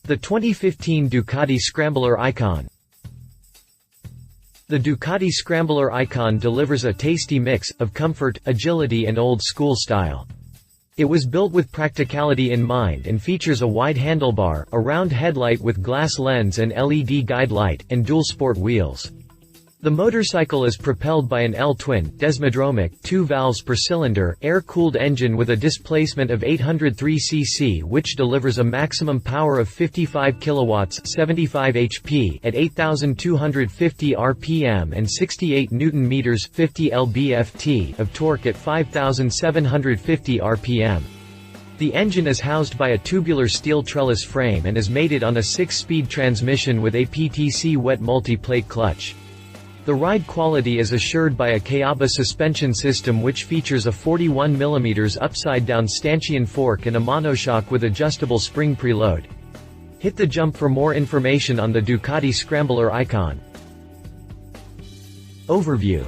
The 2015 Ducati Scrambler Icon. The Ducati Scrambler Icon delivers a tasty mix of comfort, agility and old-school style. It was built with practicality in mind and features a wide handlebar, a round headlight with glass lens and LED guide light, and dual sport wheels. The motorcycle is propelled by an L-twin, Desmodromic, 2 valves per cylinder, air-cooled engine with a displacement of 803 cc which delivers a maximum power of 55 kilowatts 75 HP at 8,250 rpm and 68 Nm 50 lb-ft of torque at 5,750 rpm. The engine is housed by a tubular steel trellis frame and is mated on a 6-speed transmission with APTC wet multiplate clutch. The ride quality is assured by a Kayaba suspension system which features a 41 mm upside-down stanchion fork and a monoshock with adjustable spring preload. Hit the jump for more information on the Ducati Scrambler Icon. Overview.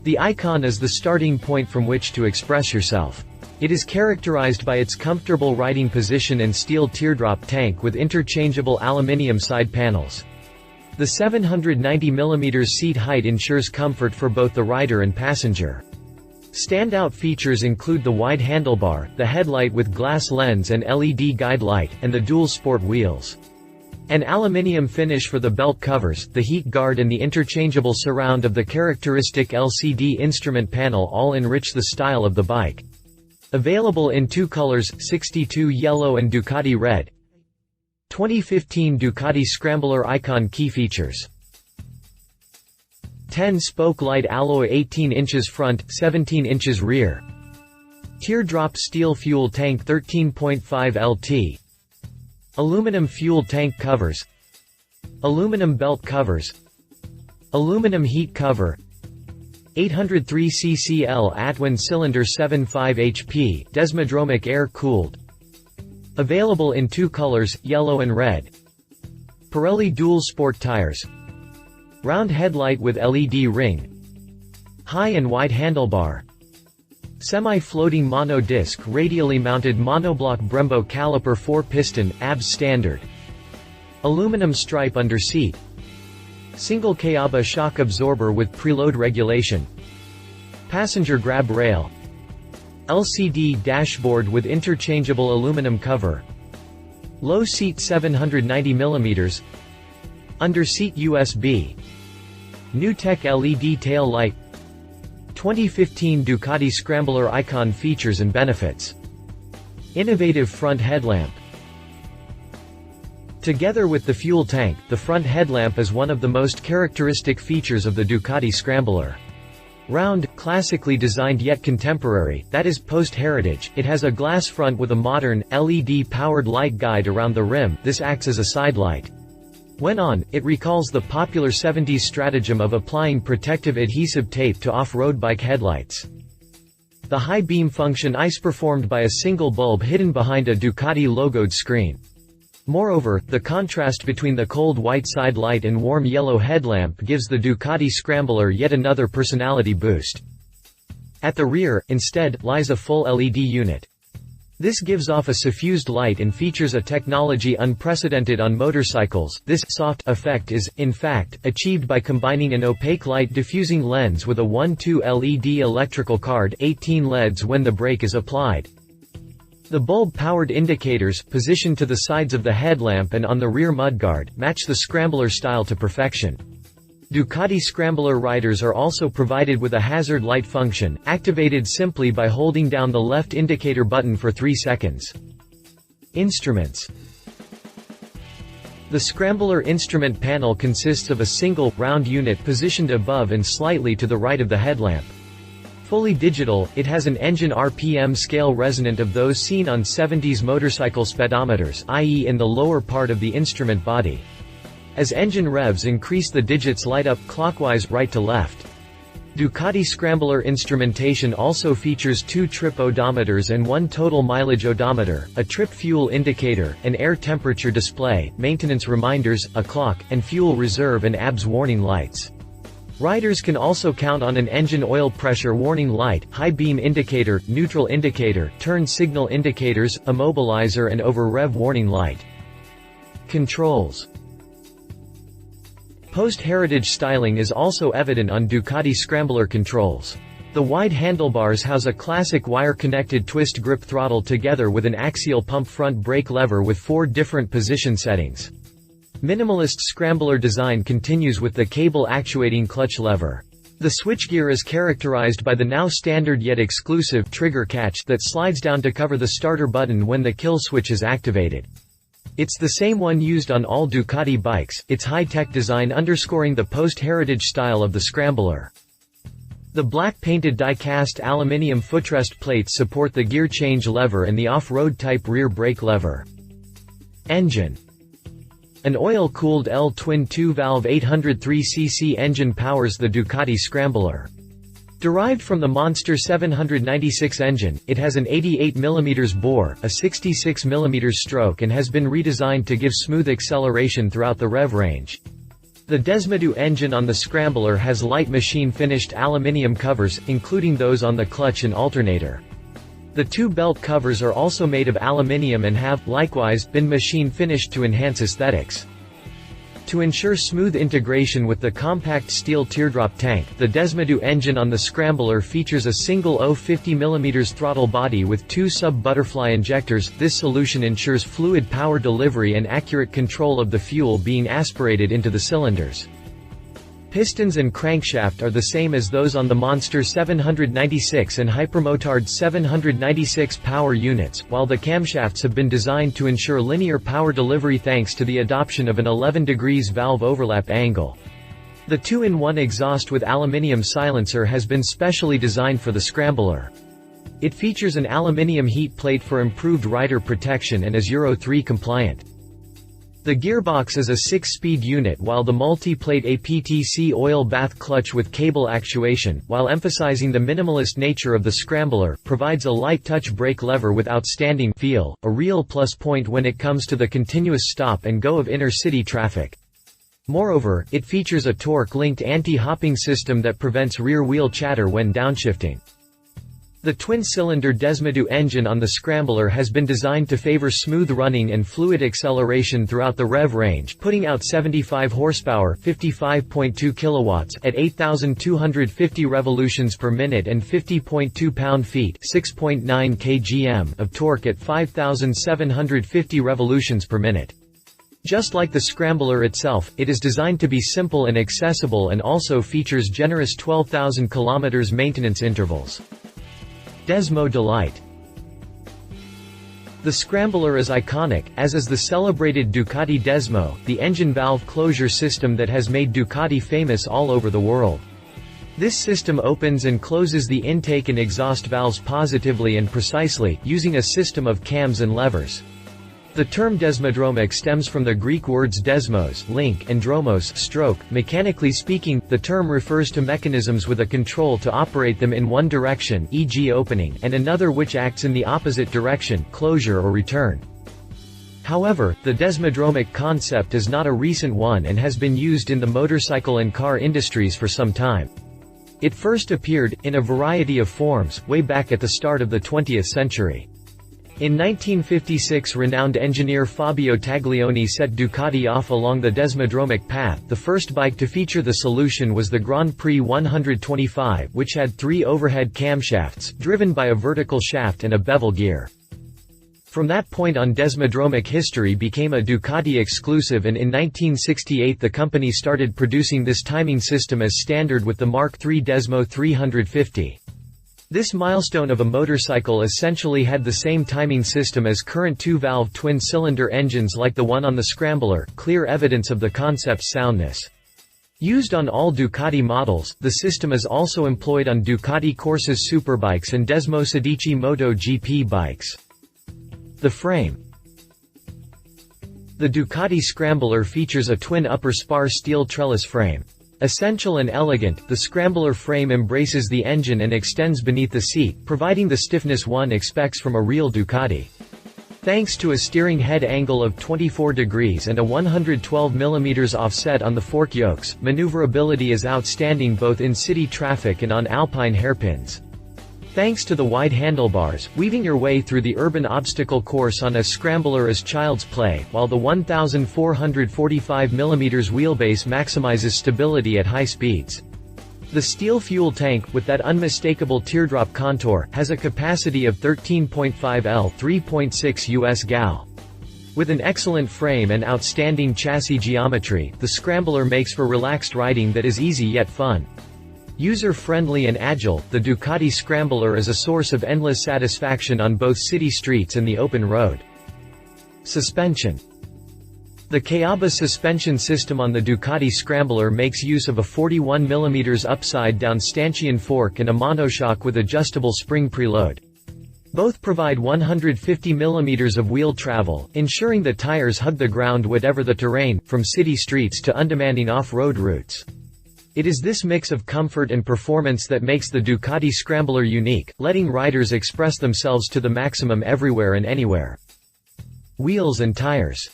The Icon is the starting point from which to express yourself. It is characterized by its comfortable riding position and steel teardrop tank with interchangeable aluminium side panels. The 790 mm seat height ensures comfort for both the rider and passenger. Standout features include the wide handlebar, the headlight with glass lens and LED guide light, and the dual sport wheels. An aluminium finish for the belt covers, the heat guard and the interchangeable surround of the characteristic LCD instrument panel all enrich the style of the bike. Available in 2 colors, 62 yellow and Ducati red. 2015 Ducati Scrambler Icon key features: 10-spoke light alloy 18 inches front, 17 inches rear. Teardrop steel fuel tank 13.5 LT. Aluminum fuel tank covers. Aluminum belt covers. Aluminum heat cover. 803 cc L-Atwin cylinder 75 HP, Desmodromic air-cooled. Available in 2 colors, yellow and red. Pirelli dual sport tires. Round headlight with LED ring. High and wide handlebar. Semi-floating mono disc radially mounted monoblock Brembo caliper 4-piston, ABS standard. Aluminum stripe under seat. Single Kayaba shock absorber with preload regulation. Passenger grab rail. LCD dashboard with interchangeable aluminum cover. Low seat 790 mm. Under seat USB. New Tech LED tail light. 2015 Ducati Scrambler Icon features and benefits. Innovative front headlamp. Together with the fuel tank, the front headlamp is one of the most characteristic features of the Ducati Scrambler. Round, classically designed yet contemporary, that is post-heritage, it has a glass front with a modern, LED-powered light guide around the rim. This acts as a side light. When on, it recalls the popular 70s stratagem of applying protective adhesive tape to off-road bike headlights. The high beam function is performed by a single bulb hidden behind a Ducati logoed screen. Moreover, the contrast between the cold white side light and warm yellow headlamp gives the Ducati Scrambler yet another personality boost. At the rear, instead, lies a full LED unit. This gives off a suffused light and features a technology unprecedented on motorcycles. This soft effect is, in fact, achieved by combining an opaque light diffusing lens with a 1-2 LED electrical card, 18 LEDs when the brake is applied. The bulb-powered indicators, positioned to the sides of the headlamp and on the rear mudguard, match the Scrambler style to perfection. Ducati Scrambler riders are also provided with a hazard light function, activated simply by holding down the left indicator button for 3 seconds. Instruments. The Scrambler instrument panel consists of a single, round unit positioned above and slightly to the right of the headlamp. Fully digital, it has an engine RPM scale resonant of those seen on 70s motorcycle speedometers, i.e. in the lower part of the instrument body. As engine revs increase, the digits light up clockwise right to left. Ducati Scrambler instrumentation also features 2 trip odometers and 1 total mileage odometer, a trip fuel indicator, an air temperature display, maintenance reminders, a clock, and fuel reserve and ABS warning lights. Riders can also count on an engine oil pressure warning light, high beam indicator, neutral indicator, turn signal indicators, immobilizer and over-rev warning light. Controls. Post-heritage styling is also evident on Ducati Scrambler controls. The wide handlebars house a classic wire-connected twist grip throttle together with an axial pump front brake lever with 4 different position settings. Minimalist Scrambler design continues with the cable actuating clutch lever. The switchgear is characterized by the now standard yet exclusive trigger catch that slides down to cover the starter button when the kill switch is activated. It's the same one used on all Ducati bikes, its high-tech design underscoring the post-heritage style of the Scrambler. The black-painted die-cast aluminium footrest plates support the gear change lever and the off-road type rear brake lever. Engine. An oil-cooled L-twin 2-valve 803cc engine powers the Ducati Scrambler. Derived from the Monster 796 engine, it has an 88 mm bore, a 66 mm stroke and has been redesigned to give smooth acceleration throughout the rev range. The Desmodromic engine on the Scrambler has light machine-finished aluminium covers, including those on the clutch and alternator. The 2 belt covers are also made of aluminium and have, likewise, been machine-finished to enhance aesthetics. To ensure smooth integration with the compact steel teardrop tank, the Desmodromic engine on the Scrambler features a single 50 mm throttle body with 2 sub-butterfly injectors. This solution ensures fluid power delivery and accurate control of the fuel being aspirated into the cylinders. Pistons and crankshaft are the same as those on the Monster 796 and Hypermotard 796 power units, while the camshafts have been designed to ensure linear power delivery thanks to the adoption of an 11 degrees valve overlap angle. The 2-in-1 exhaust with aluminium silencer has been specially designed for the Scrambler. It features an aluminium heat plate for improved rider protection and is Euro 3 compliant. The gearbox is a 6-speed unit while the multiplate APTC oil bath clutch with cable actuation, while emphasizing the minimalist nature of the Scrambler, provides a light touch brake lever with outstanding feel, a real plus point when it comes to the continuous stop and go of inner-city traffic. Moreover, it features a torque-linked anti-hopping system that prevents rear-wheel chatter when downshifting. The twin-cylinder Desmodromic engine on the Scrambler has been designed to favor smooth running and fluid acceleration throughout the rev range, putting out 75 horsepower (55.2 kilowatts) at 8,250 revolutions per minute and 50.2 pound-feet (6.9 kgm) of torque at 5,750 revolutions per minute. Just like the Scrambler itself, it is designed to be simple and accessible and also features generous 12,000 km maintenance intervals. Desmodromic. The Scrambler is iconic, as is the celebrated Ducati Desmo, the engine valve closure system that has made Ducati famous all over the world. This system opens and closes the intake and exhaust valves positively and precisely, using a system of cams and levers. The term Desmodromic stems from the Greek words desmos, link, and dromos, stroke. Mechanically speaking, the term refers to mechanisms with a control to operate them in one direction, e.g. opening, and another which acts in the opposite direction, closure or return. However, the Desmodromic concept is not a recent one and has been used in the motorcycle and car industries for some time. It first appeared, in a variety of forms, way back at the start of the 20th century. In 1956, renowned engineer Fabio Taglioni set Ducati off along the Desmodromic path. The first bike to feature the solution was the Grand Prix 125, which had 3 overhead camshafts, driven by a vertical shaft and a bevel gear. From that point on, Desmodromic history became a Ducati exclusive, and in 1968 the company started producing this timing system as standard with the Mark III Desmo 350. This milestone of a motorcycle essentially had the same timing system as current 2-valve twin-cylinder engines like the one on the Scrambler, clear evidence of the concept's soundness. Used on all Ducati models, the system is also employed on Ducati Corsa's superbikes and Desmosedici Moto GP bikes. The frame. The Ducati Scrambler features a twin upper spar steel trellis frame. Essential and elegant, the Scrambler frame embraces the engine and extends beneath the seat, providing the stiffness one expects from a real Ducati. Thanks to a steering head angle of 24 degrees and a 112 mm offset on the fork yokes, maneuverability is outstanding both in city traffic and on alpine hairpins. Thanks to the wide handlebars, weaving your way through the urban obstacle course on a scrambler is child's play, while the 1,445 mm wheelbase maximizes stability at high speeds. The steel fuel tank, with that unmistakable teardrop contour, has a capacity of 13.5 L 3.6 US gal. With an excellent frame and outstanding chassis geometry, the Scrambler makes for relaxed riding that is easy yet fun. User-friendly and agile, the Ducati Scrambler is a source of endless satisfaction on both city streets and the open road. Suspension. The Kayaba suspension system on the Ducati Scrambler makes use of a 41 mm upside-down stanchion fork and a monoshock with adjustable spring preload. Both provide 150 mm of wheel travel, ensuring that tires hug the ground whatever the terrain, from city streets to undemanding off-road routes. It is this mix of comfort and performance that makes the Ducati Scrambler unique, letting riders express themselves to the maximum everywhere and anywhere. Wheels and tires.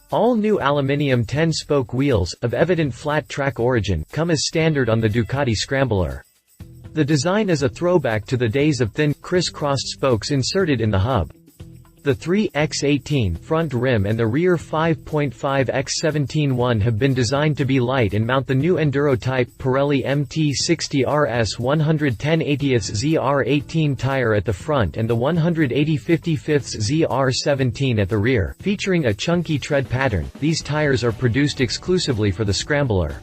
All new aluminium 10-spoke wheels, of evident flat track origin, come as standard on the Ducati Scrambler. The design is a throwback to the days of thin, criss-crossed spokes inserted in the hub. The 3x18 front rim and the rear 5.5x17 one have been designed to be light and mount the new Enduro-type Pirelli MT60 RS 110/80ths ZR18 tire at the front and the 180/55ths ZR17 at the rear, featuring a chunky tread pattern. These tires are produced exclusively for the Scrambler.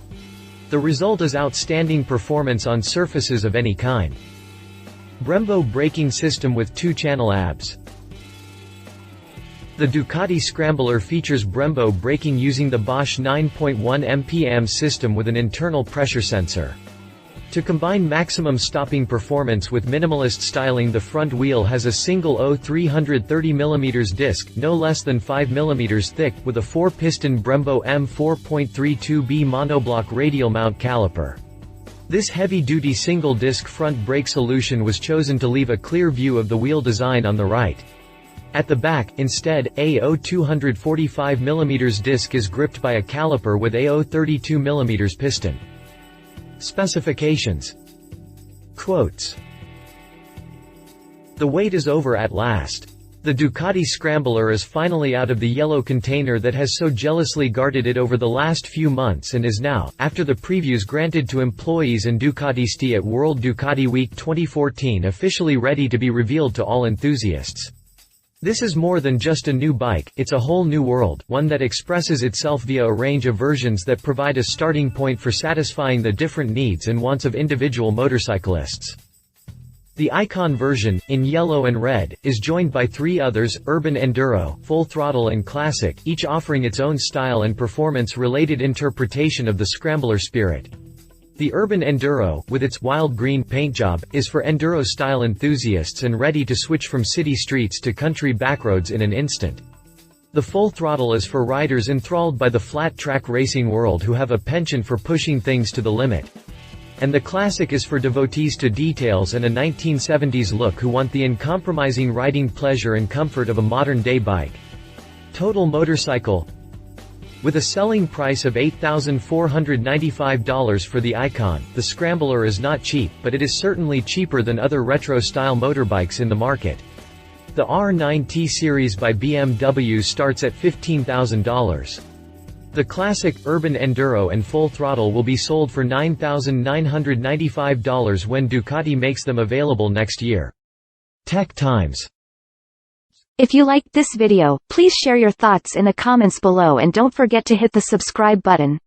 The result is outstanding performance on surfaces of any kind. Brembo braking system with 2-channel ABS. The Ducati Scrambler features Brembo braking using the Bosch 9.1 mpam system with an internal pressure sensor. To combine maximum stopping performance with minimalist styling, the front wheel has a single 330 mm disc, no less than 5 mm thick, with a 4-piston Brembo M4.32B monoblock radial mount caliper. This heavy-duty single-disc front brake solution was chosen to leave a clear view of the wheel design on the right. At the back, instead, a 245 mm disc is gripped by a caliper with a 32 mm piston. Specifications. Quotes. The wait is over at last. The Ducati Scrambler is finally out of the yellow container that has so jealously guarded it over the last few months and is now, after the previews granted to employees and Ducatisti at World Ducati Week 2014, officially ready to be revealed to all enthusiasts. This is more than just a new bike, it's a whole new world, one that expresses itself via a range of versions that provide a starting point for satisfying the different needs and wants of individual motorcyclists. The Icon version, in yellow and red, is joined by 3 others: Urban Enduro, Full Throttle and Classic, each offering its own style and performance-related interpretation of the Scrambler spirit. The Urban Enduro, with its wild green paint job, is for Enduro-style enthusiasts and ready to switch from city streets to country backroads in an instant. The Full Throttle is for riders enthralled by the flat-track racing world who have a penchant for pushing things to the limit. And the Classic is for devotees to details and a 1970s look who want the uncompromising riding pleasure and comfort of a modern-day bike. Total motorcycle. With a selling price of $8,495 for the Icon, the Scrambler is not cheap, but it is certainly cheaper than other retro-style motorbikes in the market. The R9T series by BMW starts at $15,000. The Classic, Urban Enduro and Full Throttle will be sold for $9,995 when Ducati makes them available next year. Tech Times. If you liked this video, please share your thoughts in the comments below and don't forget to hit the subscribe button.